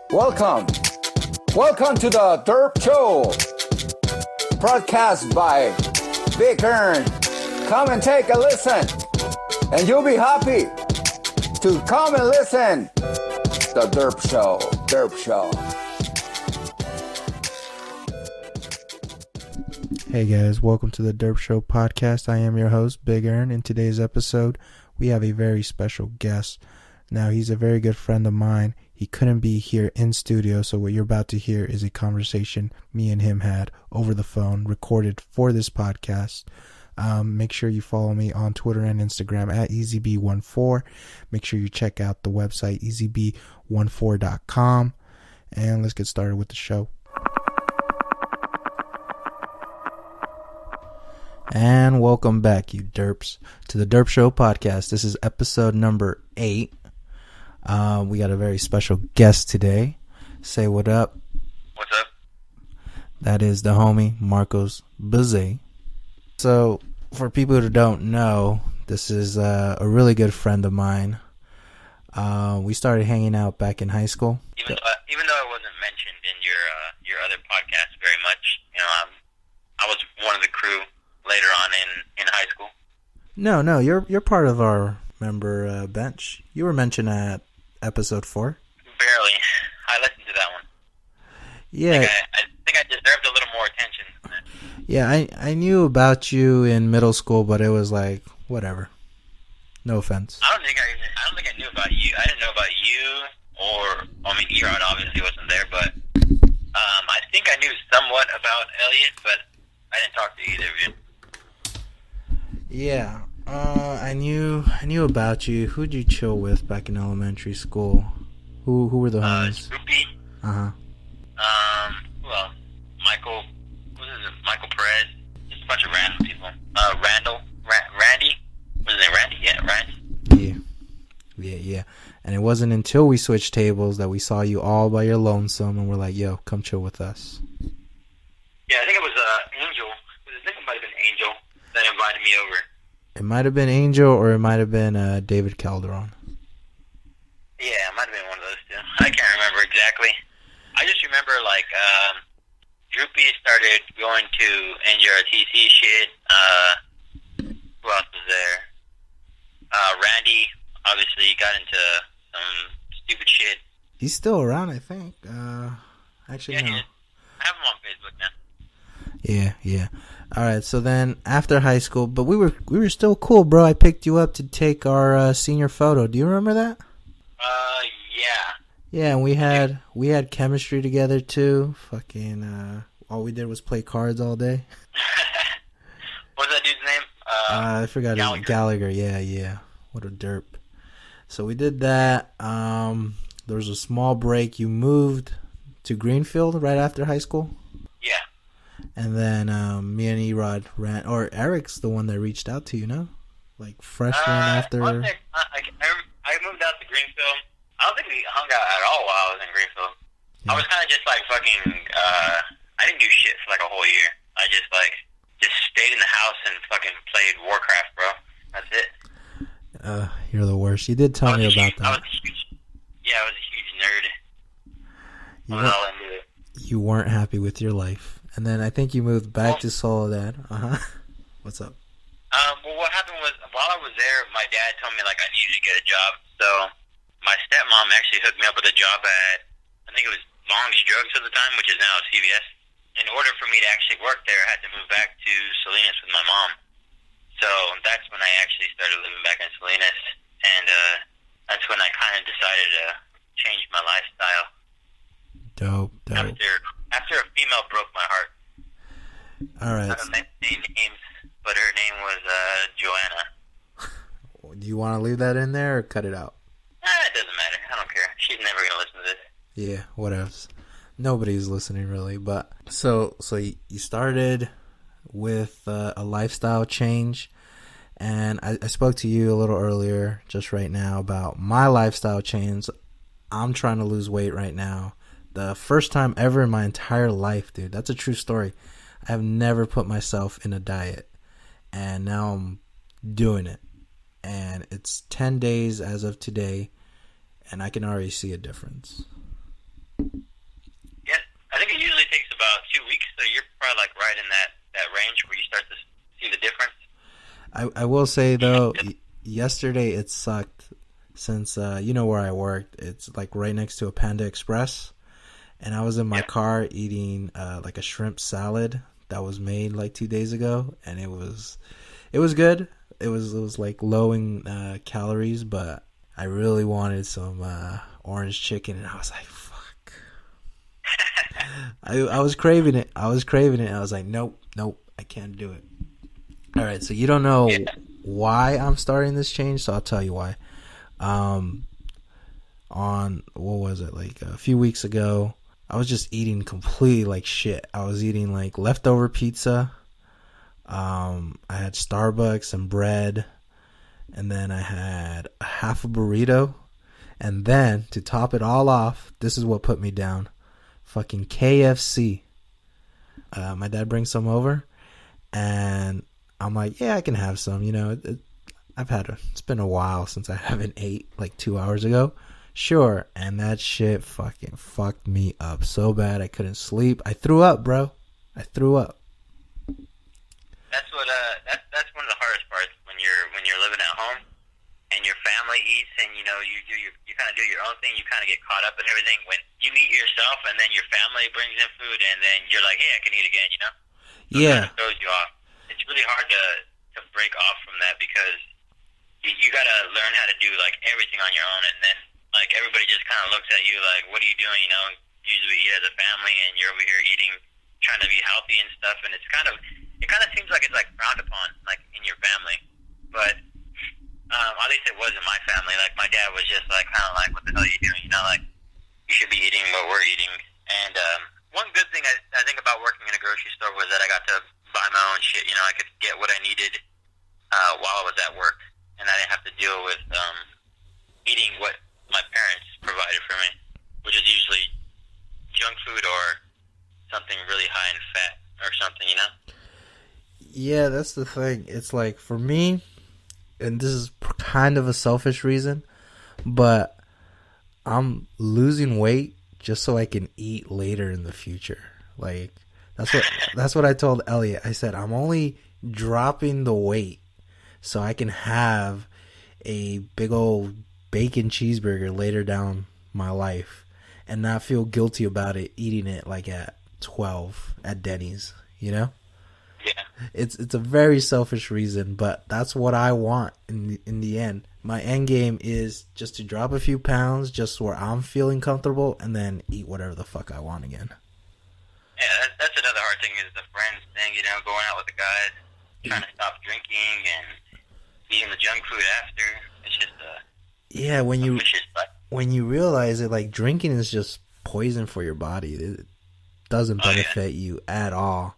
Welcome to the Durp Show, broadcast by Big Ern. Come and take a listen, and you'll be happy to come and listen. The Durp Show. Hey guys, welcome to the Durp Show podcast. I am your host, Big Ern. In today's episode, we have a very special guest. Now, he's a very good friend of mine. He couldn't be here in studio, so what you're about to hear is a conversation me and him had over the phone, recorded for this podcast. Make sure you follow me on Twitter and Instagram at ezb14. Make sure you check out the website ezb14.com. And let's get started with the show. And welcome back, you derps, to the Durp Show podcast. This is episode number 8. We got a very special guest today. Say what up. What's up? That is the homie Marcos Bayze. So, for people who don't know, this is a really good friend of mine. We started hanging out back in high school. Even though I wasn't mentioned in your other podcast very much, I was one of the crew later on in high school. No, you're part of our member bench. You were mentioned at episode 4. Barely. I listened to that one. Yeah. I think I deserved a little more attention. Yeah, I knew about you in middle school, but it was like, whatever. No offense. I don't think I knew about you. I didn't know about you, Erod obviously wasn't there, but I think I knew somewhat about Elliot, but I didn't talk to either of you. Yeah, I knew about you. Who'd you chill with back in elementary school? Who were the homies? Droopy. Who else? Michael. What is it? Michael Perez. Just a bunch of random people. Randy. Was his name Randy? Yeah, Randy. Yeah. And it wasn't until we switched tables that we saw you all by your lonesome, and we're like, "Yo, come chill with us." Yeah, I think it was Angel. I think it might have been Angel that invited me over. It might have been Angel, or it might have been David Calderon. Yeah, it might have been one of those two. I can't remember exactly. I just remember, Droopy started going to NJRTC shit. Who else was there? Randy, obviously, got into some stupid shit. He's still around, I think. Actually, yeah, no. He is. I have him on Facebook now. Yeah. All right. So then, after high school, but we were still cool, bro. I picked you up to take our senior photo. Do you remember that? Yeah. Yeah, and we had chemistry together too. Fucking, all we did was play cards all day. What's that dude's name? I forgot. Gallagher. Yeah. What a derp. So we did that. There was a small break. You moved to Greenfield right after high school. Yeah. And then me and Erod or Eric's the one that reached out to you, no? Like freshman after. I moved out to Greenfield. I don't think we hung out at all while I was in Greenfield. Yeah. I was kind of just I didn't do shit for like a whole year. I just stayed in the house and fucking played Warcraft, bro. That's it. You're the worst. You did tell me about that. I was a huge nerd. I was all into it. You weren't happy with your life. And then I think you moved back to Soledad. What's up? Well, what happened was, while I was there, my dad told me, I needed to get a job. So, my stepmom actually hooked me up with a job at, I think it was Long's Drugs at the time, which is now CVS. In order for me to actually work there, I had to move back to Salinas with my mom. So, that's when I actually started living back in Salinas. And, that's when I kind of decided to change my lifestyle. Dope. After a female broke my heart. All right. I don't know names, but her name was Joanna. Do you want to leave that in there or cut it out? It doesn't matter. I don't care. She's never going to listen to this. Yeah, what else? Nobody's listening really, but so you started with a lifestyle change, and I spoke to you a little earlier, just right now, about my lifestyle change. I'm trying to lose weight right now. The first time ever in my entire life, dude. That's a true story. I have never put myself in a diet, and now I'm doing it. And it's 10 days as of today, and I can already see a difference. probably like right in that range where you start to see the difference. I will say though, yesterday it sucked since you know where I worked. It's like right next to a Panda Express, and I was in my car eating like a shrimp salad that was made like 2 days ago, and it was good. It was like low in calories, but I really wanted some orange chicken, and I was like, fuck. I was craving it. I was like, nope, I can't do it. All right, so you don't know why I'm starting this change, so I'll tell you why. On what was it, like a few weeks ago, I was just eating completely like shit. I was eating like leftover pizza. I had Starbucks and bread, and then I had a half a burrito, and then to top it all off, this is what put me down: fucking KFC. My dad brings some over, and I'm like, yeah, I can have some. You know, it's been a while since I haven't ate, like 2 hours ago. Sure. And that shit fucking fucked me up so bad I couldn't sleep. I threw up, bro. I threw up. That's what that's one of the hardest parts when you're living at home and your family eats, and you know you kind of do your own thing. You kind of get caught up in everything when you eat yourself, and then your family brings in food, and then you're like, hey, I can eat again, you know? So yeah. it kind of throws you off. It's really hard to break off from that because you got to learn how to do like everything on your own, and then like everybody just kind of looks at you like, what are you doing? You know, usually we eat as a family, and you're over here eating, trying to be healthy and stuff, and it kind of seems like it's like frowned upon, like in your family. But at least it was in my family. Like my dad was just like kind of like, what the hell are you doing? You know, like you should be eating what we're eating. And one good thing I think about working in a grocery store was that I got to buy my own shit. You know, I could get what I needed while I was at work, and I didn't have to deal with eating what my parents provided for me, which is usually junk food or something really high in fat or something, you know? Yeah, that's the thing. It's like, for me, and this is kind of a selfish reason, but I'm losing weight just so I can eat later in the future. Like, that's what I told Elliot. I said, I'm only dropping the weight so I can have a big old bacon cheeseburger later down my life and not feel guilty about it, eating it like at 12 at Denny's, you know? Yeah. It's a very selfish reason, but that's what I want in the end. My end game is just to drop a few pounds just where I'm feeling comfortable, and then eat whatever the fuck I want again. Yeah, that's another hard thing is the friends thing, you know, going out with the guys, trying to stop drinking and eating the junk food after. It's just yeah, when you realize it, like, drinking is just poison for your body. It doesn't benefit you at all.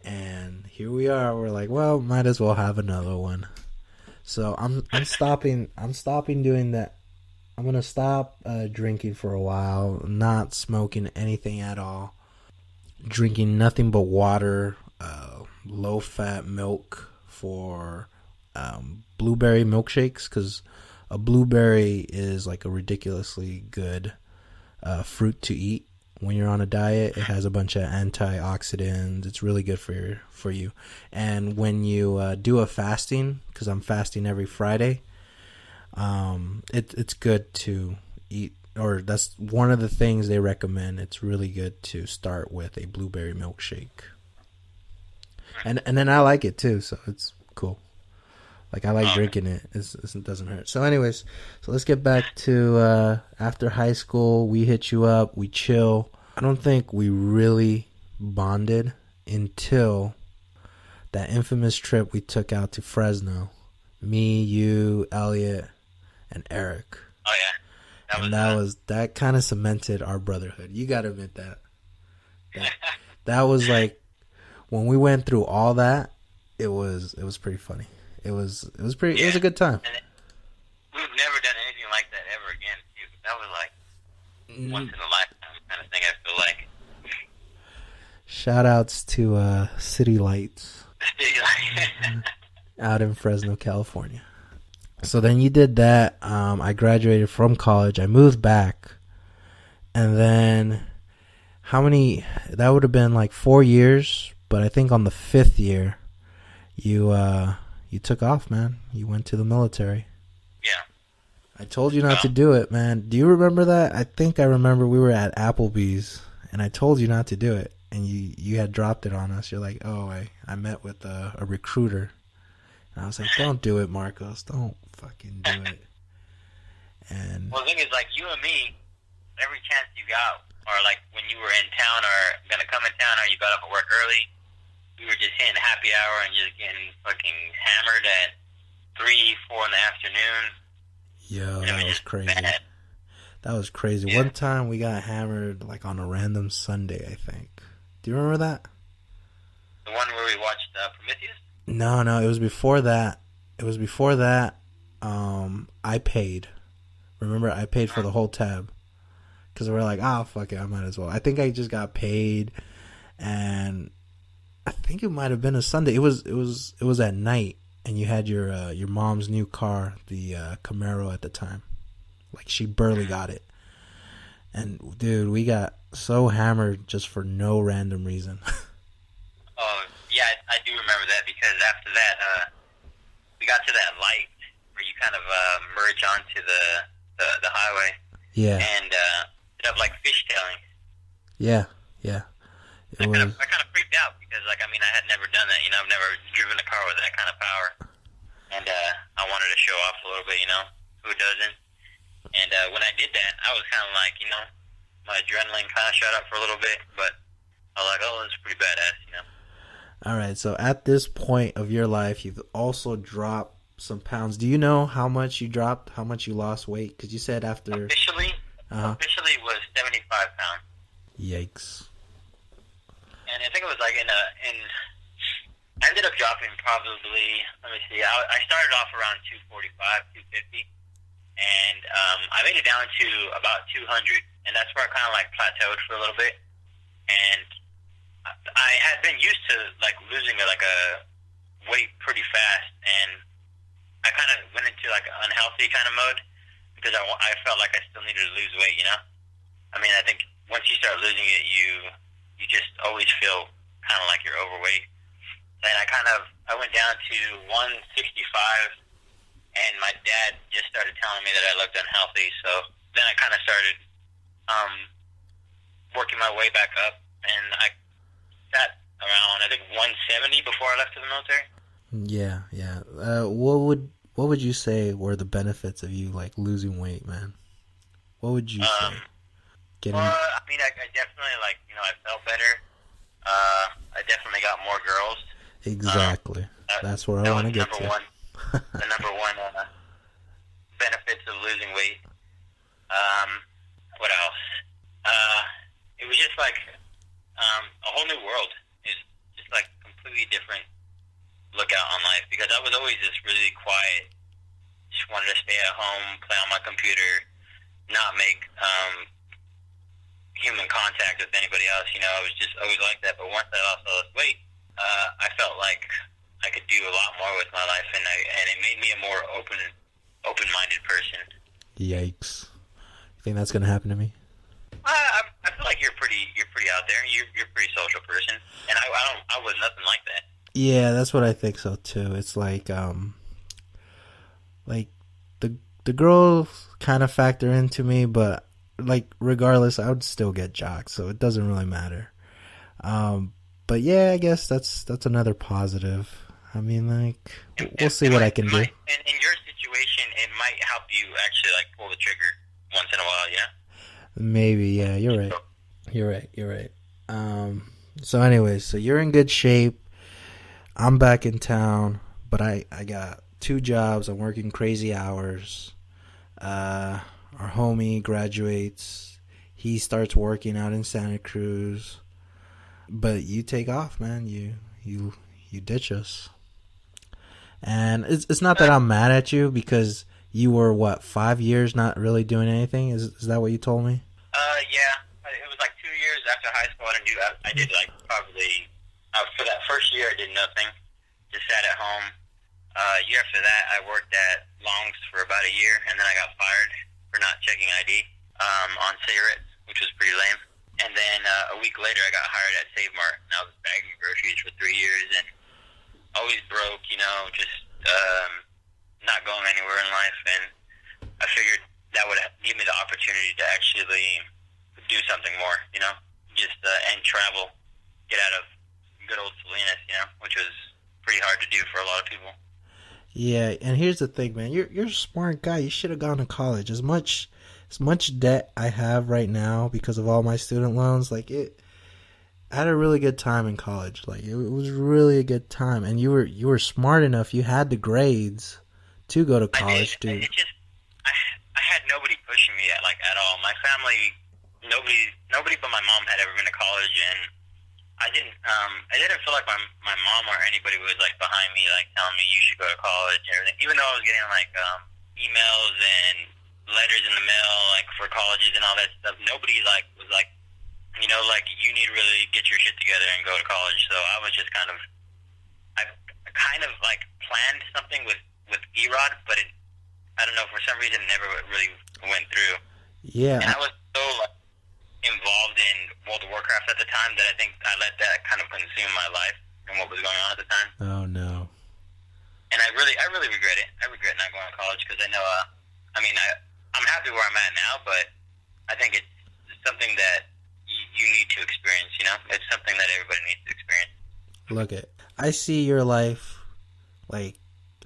And here we are. We're like, well, might as well have another one. So I'm stopping doing that. I'm gonna stop drinking for a while. Not smoking anything at all. Drinking nothing but water. Low fat milk for blueberry milkshakes, because a blueberry is like a ridiculously good fruit to eat. When you're on a diet, it has a bunch of antioxidants. It's really good for you. And when you do a fasting, because I'm fasting every Friday, it's good to eat, or that's one of the things they recommend. It's really good to start with a blueberry milkshake. And then I like it too, so it's cool. Like, I like drinking it. It doesn't hurt. So anyways, so let's get back to after high school. We hit you up. We chill. I don't think we really bonded until that infamous trip we took out to Fresno. Me, you, Elliot, and Eric. Oh, yeah. That kind of cemented our brotherhood. You got to admit that. That was like, when we went through all that, it was pretty funny. It was a good time. And we've never done anything like that ever again. That was like once in a lifetime kind of thing, I feel like. Shout outs to City Lights out in Fresno, California. So then you did that. I graduated from college. I moved back. And then that would have been like 4 years But I think on the 5th year, you took off, man. You went to the military. Yeah. I told you not to do it, man. Do you remember that? I think I remember we were at Applebee's, and I told you not to do it, and you had dropped it on us. You're like, oh, I met with a recruiter. And I was like, don't do it, Marcos. Don't fucking do it. And well, the thing is, like, you and me, every chance you got, or like when you were in town or going to come in town or you got up at work early, we were just hitting happy hour and just getting fucking hammered at 3, 4 in the afternoon. Yo, that was crazy. Bad. That was crazy. Yeah. One time we got hammered like on a random Sunday, I think. Do you remember that? The one where we watched Prometheus? No, it was before that. I paid. Remember, I paid for the whole tab. Because we're like, fuck it, I might as well. I think I just got paid, and I think it might have been a Sunday. It was at night, and you had your mom's new car, the Camaro at the time. Like, she barely got it. And, dude, we got so hammered just for no random reason. Oh, yeah, I do remember that, because after that, we got to that light where you kind of merge onto the highway. Yeah. And ended up like fishtailing. Yeah. I kind of freaked out because, like, I mean, I had never done that. You know, I've never driven a car with that kind of power. And I wanted to show off a little bit, you know. Who doesn't? And when I did that, I was kind of like, you know, my adrenaline kind of shot up for a little bit. But I was like, oh, this is pretty badass, you know. All right, so at this point of your life, you've also dropped some pounds. Do you know how much you dropped, how much you lost weight? Because you said after... Officially was 75 pounds. Yikes. And I think it was like I ended up dropping probably, let me see, I started off around 245, 250, and I made it down to about 200, and that's where I kind of like plateaued for a little bit. And I had been used to like losing like a weight pretty fast, and I kind of went into like an unhealthy kind of mode because I felt like I still needed to lose weight, you know? I mean, I think once you start losing it, you just always feel kind of like you're overweight. And I went down to 165, and my dad just started telling me that I looked unhealthy, so then I kind of started working my way back up, and I sat around, I think, 170 before I left to the military. Yeah. What would you say were the benefits of you like losing weight, man? What would you say? Well, I mean, I definitely I felt better. I definitely got more girls. Exactly. That's where I want to get to. The number one benefits of losing weight. What else? It was just like a whole new world. It's just like completely different lookout on life, because I was always just really quiet. Just wanted to stay at home, play on my computer, not make human contact with anybody else. You know, I was just always like that. But once I lost all this weight, I felt like I could do a lot more with my life, and it made me a more open-minded person. Yikes! You think that's gonna happen to me? I feel like you're pretty out there. You're a pretty social person, and I was nothing like that. Yeah, that's what I think so too. It's like the girls kind of factor into me, but like regardless, I would still get jocked, so it doesn't really matter. But yeah, I guess that's another positive. I mean, like, we'll see what I can do. And in your situation, it might help you actually like pull the trigger once in a while. Yeah. Maybe. Yeah, you're right. You're right. So anyways, so you're in good shape. I'm back in town, but I got 2 jobs. I'm working crazy hours. Our homie graduates. He starts working out in Santa Cruz. But you take off, man. You ditch us. And it's not that I'm mad at you, because you were, 5 years not really doing anything? Is that what you told me? Yeah. It was like 2 years after high school. I did like probably... for that first year, I did nothing. Just sat at home. Year after that, I worked at Long's for about a year, and then I got fired for not checking ID on cigarettes, which was pretty lame. And then a week later, I got hired at Save Mart, and I was bagging groceries for 3 years, and always broke, just not going anywhere in life. And I figured that would give me the opportunity to actually do something more, just and travel, get out of good old Salinas, which was pretty hard to do for a lot of people. Yeah, and here's the thing, man. You're a smart guy. You should have gone to college. As much debt I have right now because of all my student loans, I had a really good time in college. It was really a good time, and you were smart enough. You had the grades to go to college, dude. I had nobody pushing me at all. My family, nobody but my mom had ever been to college, and I didn't feel like my mom or anybody was behind me, telling me you should go to college and everything. Even though I was getting emails and letters in the mail for colleges and all that stuff, nobody was you need to really get your shit together and go to college. So I was just I planned something with E-Rod, but I don't know, for some reason it never really went through. Yeah. And I was so involved in World of Warcraft at the time that I think I let that kind of consume my life and what was going on at the time. Oh no. And I really regret it. I regret not going to college because I know, I'm happy where I'm at now, but I think it's something that you need to experience, It's something that everybody needs to experience. Look I see your life, I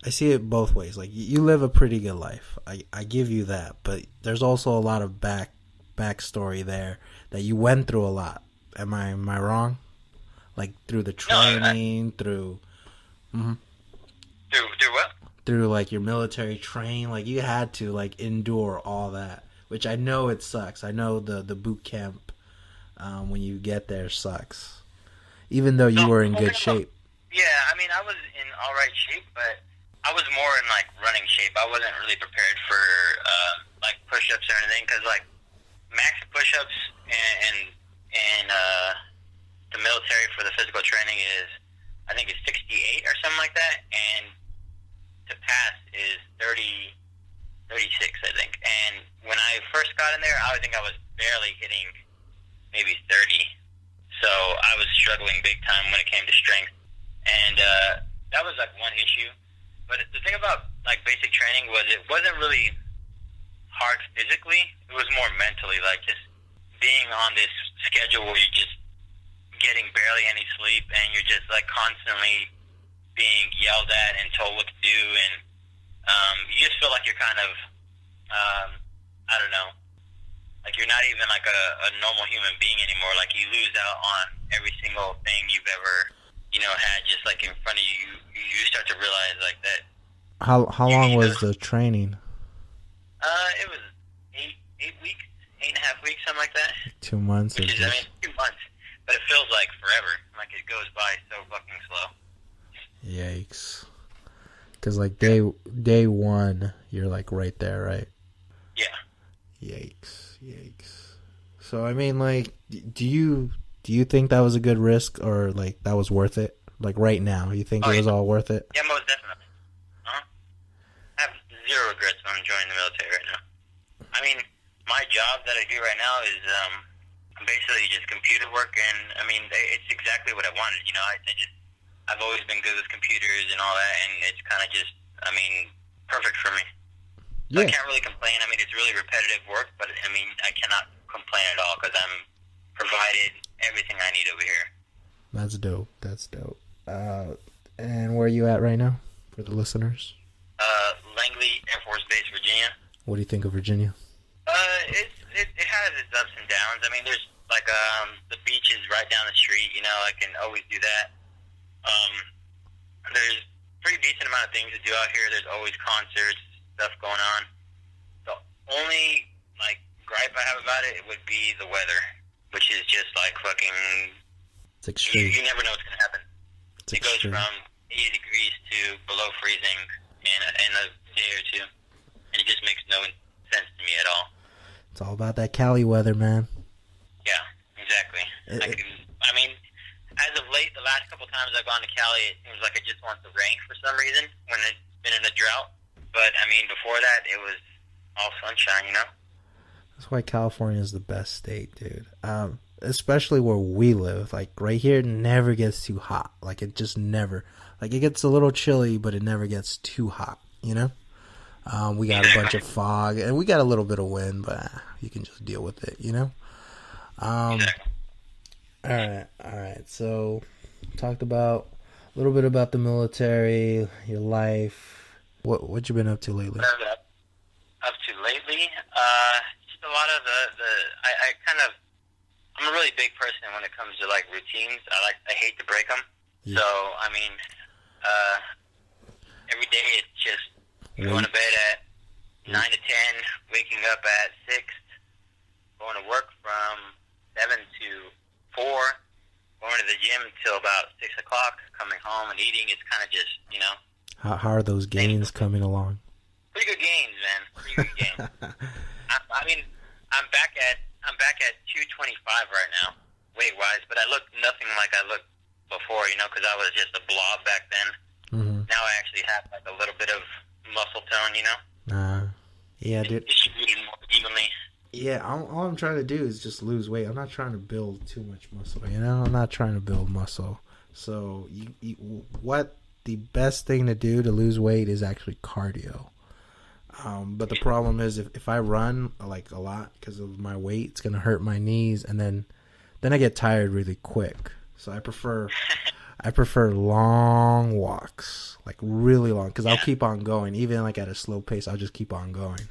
see it both ways. You live a pretty good life. I give you that, but there's also a lot of backstory there that you went through a lot. Am I wrong? Through the training, through what? Through your military training, you had to endure all that, which I know it sucks. I know the boot camp when you get there sucks, even though you were in good shape. Yeah, I was in all right shape, but I was more in running shape. I wasn't really prepared for push-ups or anything, because max push-ups and the military for the physical training is, I think it's 68 or something like that, and to pass is 36, I think. And when I first got in there, I think I was barely hitting maybe 30, so I was struggling big time when it came to strength, and that was one issue. But the thing about basic training was it wasn't really hard physically. It was more mentally, just being on this schedule where you're just getting barely any sleep and you're just constantly being yelled at and told what to do, and you just feel like you're kind of I don't know, you're not even a normal human being anymore. You lose out on every single thing you've ever had just in front of you. You start to realize that. How long was the training? It was 8 weeks, 8.5 weeks, something like that. 2 months. Which is, 2 months, but it feels like forever. It goes by so fucking slow. Yikes. Because day one, you're right there, right? Yeah. Yikes. So do you think that was a good risk, or that was worth it? Right now, you think it was all worth it? Yeah, most definitely. I have zero regrets on joining the military right now. My job that I do right now is basically just computer work, and it's exactly what I wanted. I've always been good with computers and all that, and it's kind of just, perfect for me. So Yeah. I can't really complain. It's really repetitive work, but I cannot complain at all because I'm provided everything I need over here. That's dope. And where are you at right now for the listeners? Langley Air Force Base, Virginia. What do you think of Virginia? It has its ups and downs. There's the beach is right down the street. I can always do that. There's pretty decent amount of things to do out here. There's always concerts, stuff going on. The only gripe I have about it would be the weather, which is just fucking. It's extreme. You never know what's gonna happen. It goes from 80 degrees to below freezing in a day or two, and it just makes no sense to me at all. It's all about that Cali weather, man. Yeah, exactly. As of late, the last couple times I've gone to Cali, it seems like it just wants to rain for some reason when it's been in a drought. But, before that, it was all sunshine, That's why California is the best state, dude. especially where we live, like right here, it never gets too hot. Like it just never, like it gets a little chilly, but it never gets too hot, you know? We got a bunch of fog and we got a little bit of wind, but you can just deal with it, you know? All right. So talked about a little bit about the military, your life. What you been up to lately? Up to lately, just a lot of I'm a really big person when it comes to like routines. I hate to break them. Yeah. So I mean, every day it's just going to bed at 9 to 10, waking up at 6, going to work from 7 to 4, going to the gym till about 6 o'clock, coming home and eating. It's kind of just, you know. How are those gains coming along? Pretty good gains, man. Pretty good gains. I mean, I'm back at 225 right now, weight wise, but I look nothing like I looked before, you know, because I was just a blob back then. Mm-hmm. Now I actually have like a little bit of muscle tone, you know. Yeah, dude. Distributed more evenly. Yeah, all I'm trying to do is just lose weight. I'm not trying to build too much muscle, you know. I'm not trying to build muscle. So, what the best thing to do to lose weight is actually cardio. But the problem is if I run like a lot because of my weight, it's gonna hurt my knees, and then I get tired really quick. So I prefer long walks, like really long, because I'll keep on going even like at a slow pace. I'll just keep on going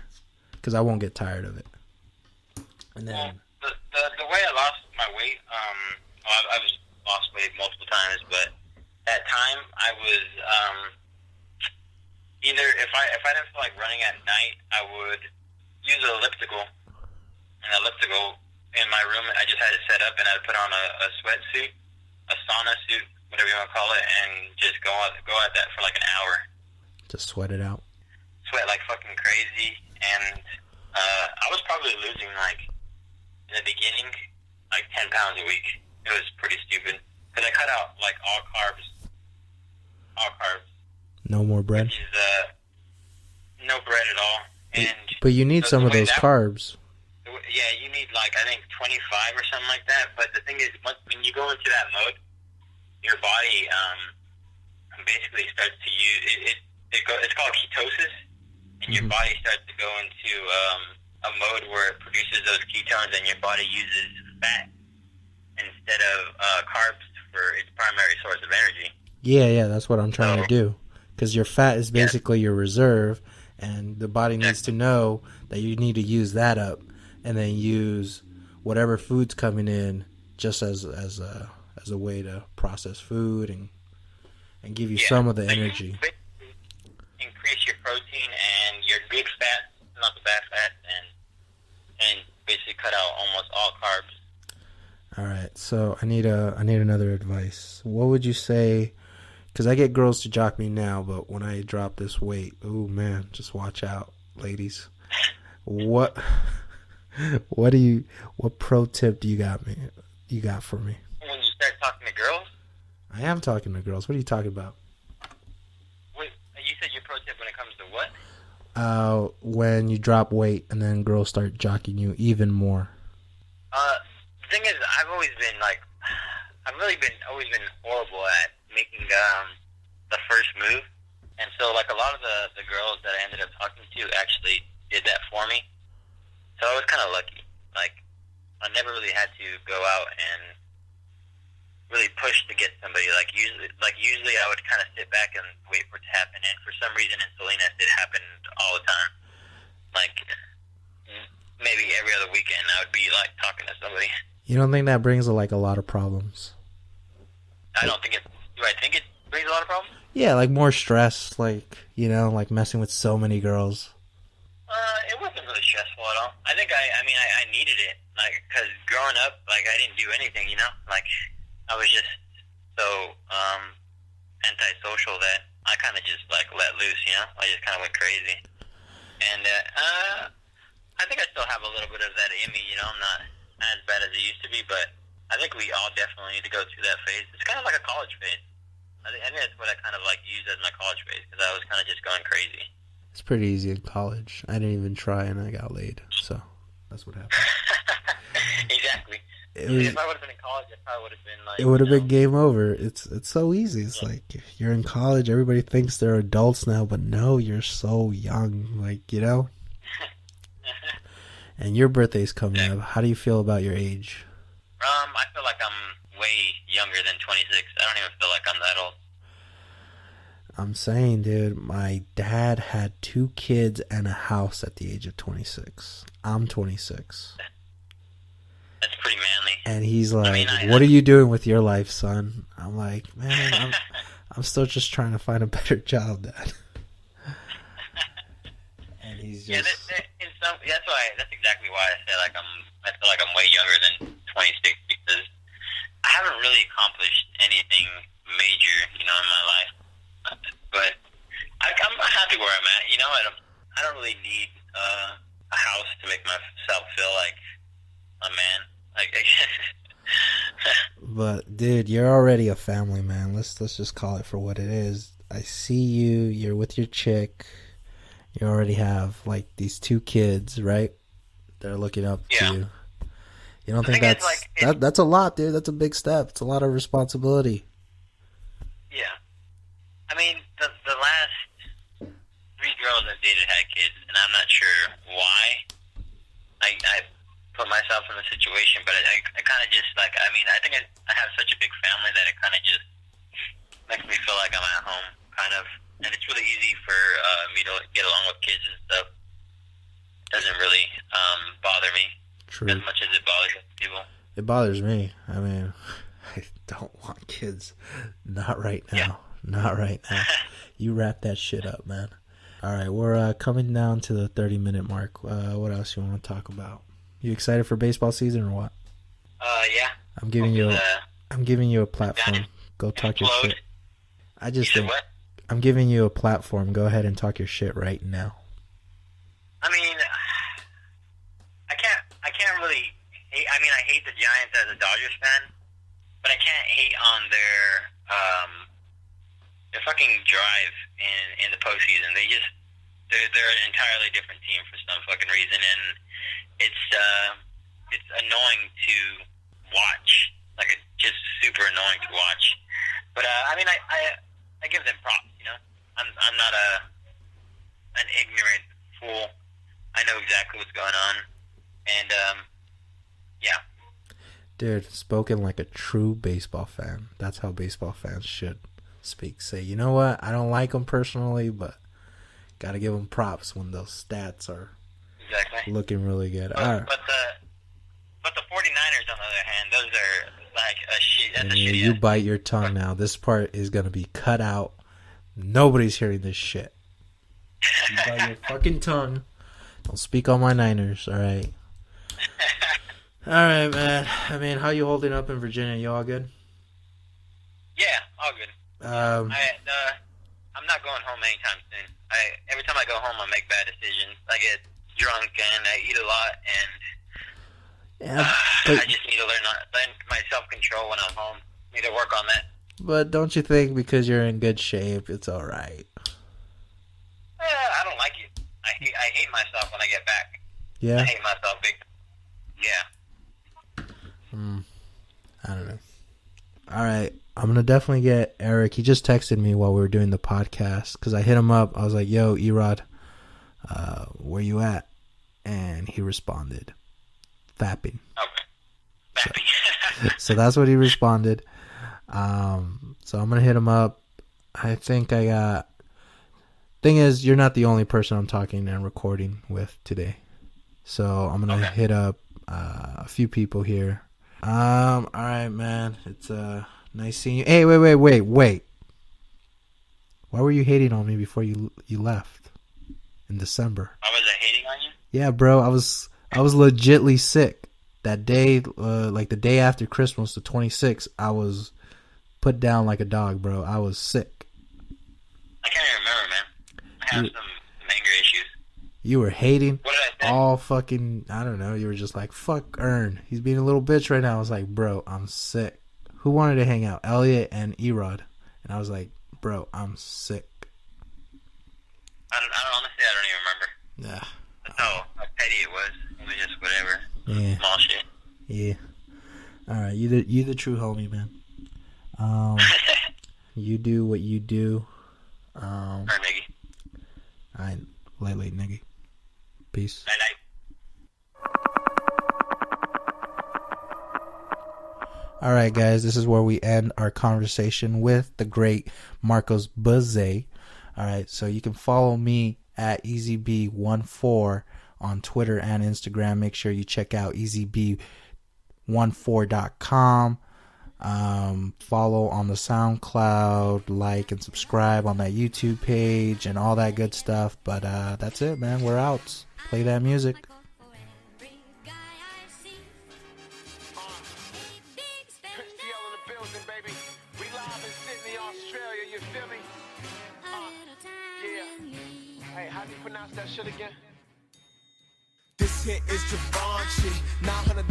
because I won't get tired of it. And then the way I lost my weight, I've lost weight multiple times, but at time I was either if I didn't feel like running at night, I would use an elliptical. An elliptical in my room, I just had it set up, and I'd put on a sweatsuit, a sauna suit, whatever you want to call it, and just go at that for like an hour. Just sweat it out. Sweat like fucking crazy, and I was probably losing like in the beginning like 10 pounds a week. It was pretty stupid because I cut out like all carbs. No more bread. Which is no bread at all. And but you need some of those carbs. Yeah, you need like I think 25 or something like that. But the thing is, when you go into that mode, your body basically starts to use it. It's called ketosis, and your body starts to go into a mode where it produces those ketones, and your body uses fat instead of carbs for its primary source of energy. Yeah, that's what I'm trying to do. Because your fat is basically your reserve, and the body needs to know that you need to use that up, and then use whatever food's coming in just as a way to process food and give you some of the energy. Increase your protein and your good fat, not the bad fat, and basically cut out almost all carbs. All right, so I need another advice. What would you say? Because I get girls to jock me now, but when I drop this weight, oh man, just watch out, ladies. What pro tip do you got for me? When you start talking to girls? I am talking to girls. What are you talking about? Wait, you said your pro tip when it comes to what? When you drop weight and then girls start jocking you even more. The thing is, I've always been horrible at making the first move, and so like a lot of the girls that I ended up talking to actually did that for me. So I was kind of lucky. Like I never really had to go out and really push to get somebody. Like usually I would kind of sit back and wait for it to happen. And for some reason in Salinas, it happened all the time. Like maybe every other weekend, I would be like talking to somebody. You don't think that brings like a lot of problems? I don't think it. Do I think it brings a lot of problems? Yeah, like more stress, like, you know, like messing with so many girls. It wasn't really stressful at all. I think I needed it, like, because growing up, like, I didn't do anything, you know? Like, I was just so antisocial that I kind of just, like, let loose, you know? I just kind of went crazy. And I think I still have a little bit of that in me, you know? I'm not as bad as it used to be, but I think we all definitely need to go through that phase. It's kind of like a college phase. I think that's what I kind of, like, used as my college phase, because I was kind of just going crazy. It's pretty easy in college. I didn't even try, and I got laid. So that's what happened. Exactly. If I would have been in college, it probably would have been like... It would have been game over. It's so easy. It's like, if you're in college, everybody thinks they're adults now, but no, you're so young. Like, you know? And your birthday's coming up. How do you feel about your age? I feel like I'm way younger than 26. I don't even feel like I'm that old. I'm saying, dude, my dad had 2 kids and a house at the age of 26. I'm 26. That's pretty manly. And he's like, what are you doing with your life, son? I'm like, man, I'm still just trying to find a better job, Dad. And he's just... That's exactly why I say like I feel like I'm way younger than 26, because I haven't really accomplished anything major, in my life. But I'm happy where I'm at. I don't really need a house to make myself feel like a man. But dude, you're already a family man. Let's just call it for what it is. I see you. You're with your chick. You already have like these 2 kids, right? They're looking up to you. You don't think that's a lot, dude? That's a big step. It's a lot of responsibility. Yeah. I mean, the last 3 girls I've dated had kids, and I'm not sure why I put myself in the situation, but I kind of just, I think I have such a big family that it kind of just makes me feel like I'm at home, kind of. And it's really easy for me to get along with kids and stuff. It doesn't really bother me as much as it bothers people. It bothers me. I mean, I don't want kids. Not right now. Yeah. Not right now. You wrap that shit up, man. All right, we're coming down to the 30-minute mark. What else you want to talk about? You excited for baseball season or what? Yeah. I'm giving you a platform. Go talk your shit. I just think what? I'm giving you a platform. Go ahead and talk your shit right now. I mean, I can't really hate. I mean, I hate the Giants as a Dodgers fan, but I can't hate on their fucking drive in the postseason. They're an entirely different team for some fucking reason, and it's annoying to watch. Like, it's just super annoying to watch. But I mean, I give them props. I'm not an ignorant fool. I know exactly what's going on, and yeah. Dude, spoken like a true baseball fan. That's how baseball fans should speak. Say, you know what? I don't like them personally, but gotta give them props when those stats are looking really good. But, right. but the 49ers, on the other hand, those are like a shit. That's a shitty. You bite your tongue now. This part is gonna be cut out. Nobody's hearing this shit. You bite your fucking tongue. Don't speak on my Niners, alright? Alright, man. I mean, how you holding up in Virginia? You all good? Yeah, all good. I'm not going home anytime soon. Every time I go home, I make bad decisions. I get drunk and I eat a lot, and I just need to learn my self-control when I'm home. Need to work on that. But don't you think because you're in good shape, it's all right? I don't like it. I hate myself when I get back. Yeah? I hate myself big. Yeah. I don't know. All right. I'm going to definitely get Eric. He just texted me while we were doing the podcast because I hit him up. I was like, yo, Erod, where you at? And he responded, fapping. Okay. Fapping. So that's what he responded. So I'm going to hit him up. I think I got... Thing is, you're not the only person I'm talking and recording with today. So I'm going to hit up a few people here. All right, man. It's nice seeing you. Hey, wait. Why were you hating on me before you left in December? I was hating on you? Yeah, bro. I was legitly sick. That day, like the day after Christmas, the 26th, I was put down like a dog, bro. I was sick. I can't even remember, man. I have some anger issues. You were hating what did I say? all fucking, I don't know. You were just like, fuck Ern. He's being a little bitch right now. I was like, bro, I'm sick. Who wanted to hang out? Elliot and Erod. And I was like, bro, I'm sick. I don't even remember. Yeah. That's how petty it was. It was just whatever. Yeah. Small shit. Yeah. All right, you the true homie, man. You do what you do. All right, Niggy. All right, late, nigga. Peace. Night. All right, guys, this is where we end our conversation with the great Marcos Bayze. All right, so you can follow me at ezb14 on Twitter and Instagram. Make sure you check out ezb14.com. Follow on the SoundCloud, like and subscribe on that YouTube page and all that good stuff. But that's it, man. We're out. Play that music. Pronounce that shit again. This hit is Givenchy, $900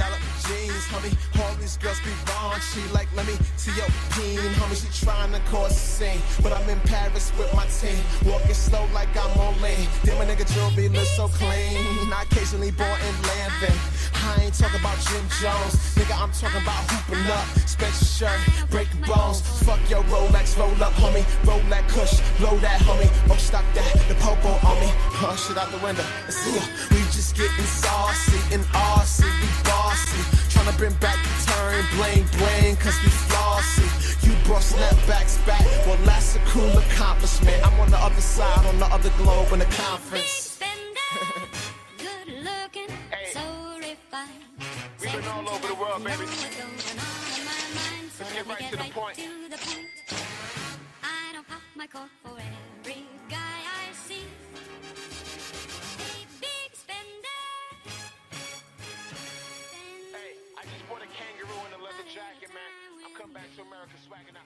jeans, homie. All these girls be raunchy, like let me see your peen, homie. She trying to cause a scene, but I'm in Paris with my team, walking slow like I'm on lean. Then my nigga jewelry looks so clean. I occasionally born in Lambin. I ain't talking about Jim Jones, nigga. I'm talking about hooping up, Spencer shirt, breaking bones. Fuck your Rolex, roll up, homie. Roll that Kush, blow that, homie. Oh, stop that, the popo on me. Oh, shit out the window. See ya. We just getting saucy and RC, we bossy. Tryna bring back the turn, bling bling, cause we flossy. You brought snapbacks back, well that's a cool accomplishment. I'm on the other side, on the other globe in the conference. Good looking, so refined. We've been all over the world, baby. Let's get right to the point. I don't pop my cork for every guy I see. Big spender. Hey, I just bought a kangaroo and a leather jacket, man. I'm coming back to America swagging out.